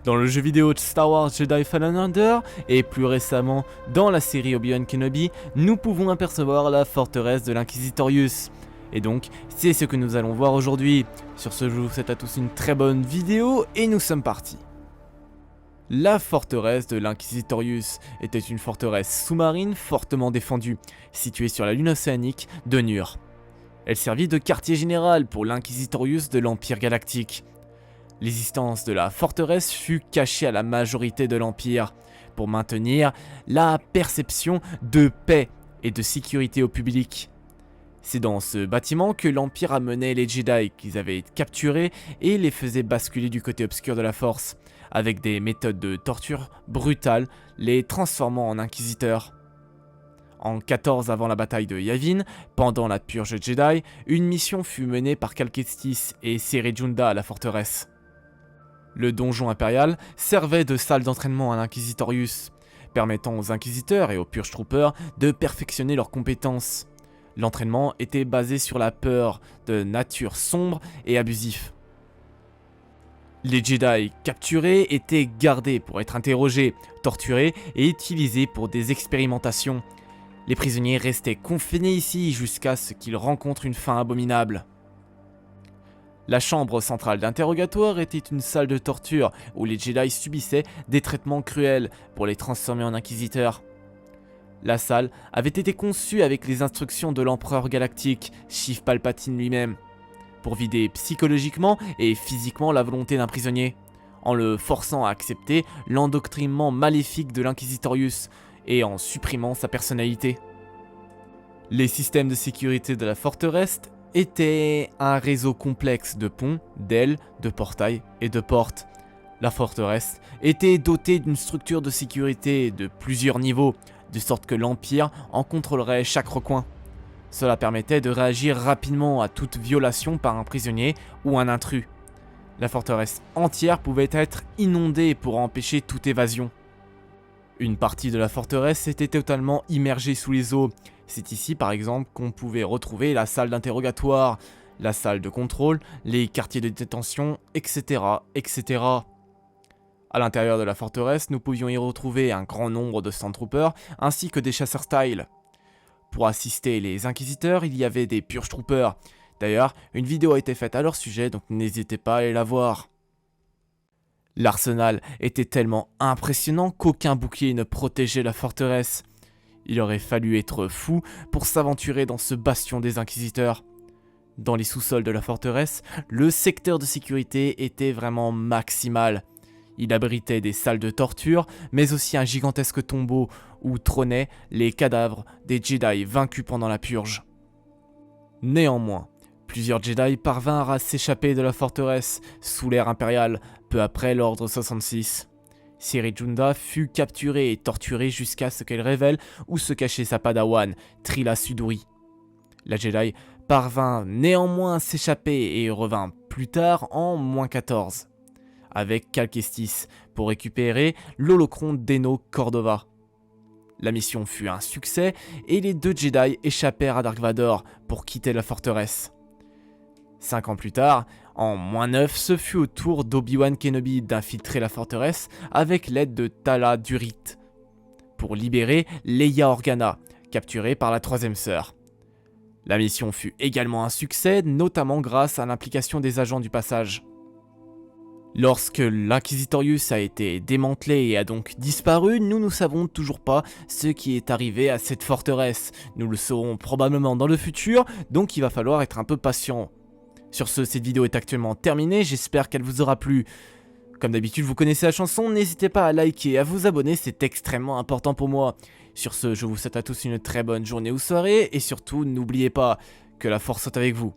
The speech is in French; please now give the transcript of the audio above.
Dans le jeu vidéo de Star Wars Jedi Fallen Order, et plus récemment dans la série Obi-Wan Kenobi, nous pouvons apercevoir la forteresse de l'Inquisitorius. Et donc, c'est ce que nous allons voir aujourd'hui. Sur ce, je vous souhaite à tous une très bonne vidéo, et nous sommes partis. La forteresse de l'Inquisitorius était une forteresse sous-marine fortement défendue, située sur la lune océanique de Nur. Elle servit de quartier général pour l'Inquisitorius de l'Empire Galactique. L'existence de la forteresse fut cachée à la majorité de l'Empire, pour maintenir la perception de paix et de sécurité au public. C'est dans ce bâtiment que l'Empire amenait les Jedi qu'ils avaient capturés et les faisait basculer du côté obscur de la Force, avec des méthodes de torture brutales, les transformant en inquisiteurs. En 14 avant la bataille de Yavin, pendant la purge Jedi, une mission fut menée par Cal Kestis et Cere Junda à la forteresse. Le donjon impérial servait de salle d'entraînement à l'Inquisitorius, permettant aux inquisiteurs et aux Purge Troopers de perfectionner leurs compétences. L'entraînement était basé sur la peur de nature sombre et abusif. Les Jedi capturés étaient gardés pour être interrogés, torturés et utilisés pour des expérimentations. Les prisonniers restaient confinés ici jusqu'à ce qu'ils rencontrent une fin abominable. La chambre centrale d'interrogatoire était une salle de torture où les Jedi subissaient des traitements cruels pour les transformer en inquisiteurs. La salle avait été conçue avec les instructions de l'empereur galactique, Sheev Palpatine lui-même, pour vider psychologiquement et physiquement la volonté d'un prisonnier, en le forçant à accepter l'endoctrinement maléfique de l'Inquisitorius et en supprimant sa personnalité. Les systèmes de sécurité de la forteresse était un réseau complexe de ponts, d'ailes, de portails et de portes. La forteresse était dotée d'une structure de sécurité de plusieurs niveaux, de sorte que l'Empire en contrôlerait chaque recoin. Cela permettait de réagir rapidement à toute violation par un prisonnier ou un intrus. La forteresse entière pouvait être inondée pour empêcher toute évasion. Une partie de la forteresse était totalement immergée sous les eaux. C'est ici par exemple qu'on pouvait retrouver la salle d'interrogatoire, la salle de contrôle, les quartiers de détention, etc. etc. À l'intérieur de la forteresse, nous pouvions y retrouver un grand nombre de Sandtroopers ainsi que des chasseurs style. Pour assister les inquisiteurs, il y avait des Purge Troopers. D'ailleurs, une vidéo a été faite à leur sujet, donc n'hésitez pas à aller la voir. L'arsenal était tellement impressionnant qu'aucun bouclier ne protégeait la forteresse. Il aurait fallu être fou pour s'aventurer dans ce bastion des inquisiteurs. Dans les sous-sols de la forteresse, le secteur de sécurité était vraiment maximal. Il abritait des salles de torture, mais aussi un gigantesque tombeau où trônaient les cadavres des Jedi vaincus pendant la purge. Néanmoins, plusieurs Jedi parvinrent à s'échapper de la forteresse sous l'ère impériale, peu après l'ordre 66. Cere Junda fut capturée et torturée jusqu'à ce qu'elle révèle où se cachait sa padawan, Trilla Suduri. La Jedi parvint néanmoins à s'échapper et revint plus tard en -14, avec Cal Kestis, pour récupérer l'holocron d'Eno Cordova. La mission fut un succès et les deux Jedi échappèrent à Dark Vador pour quitter la forteresse. 5 ans plus tard, en -9, ce fut au tour d'Obi-Wan Kenobi d'infiltrer la forteresse avec l'aide de Tala Durit pour libérer Leia Organa, capturée par la troisième sœur. La mission fut également un succès, notamment grâce à l'implication des agents du passage. Lorsque l'Inquisitorius a été démantelé et a donc disparu, nous ne savons toujours pas ce qui est arrivé à cette forteresse. Nous le saurons probablement dans le futur, donc il va falloir être un peu patient. Sur ce, cette vidéo est actuellement terminée, j'espère qu'elle vous aura plu. Comme d'habitude, vous connaissez la chanson, n'hésitez pas à liker et à vous abonner, c'est extrêmement important pour moi. Sur ce, je vous souhaite à tous une très bonne journée ou soirée, et surtout, n'oubliez pas que la force soit avec vous.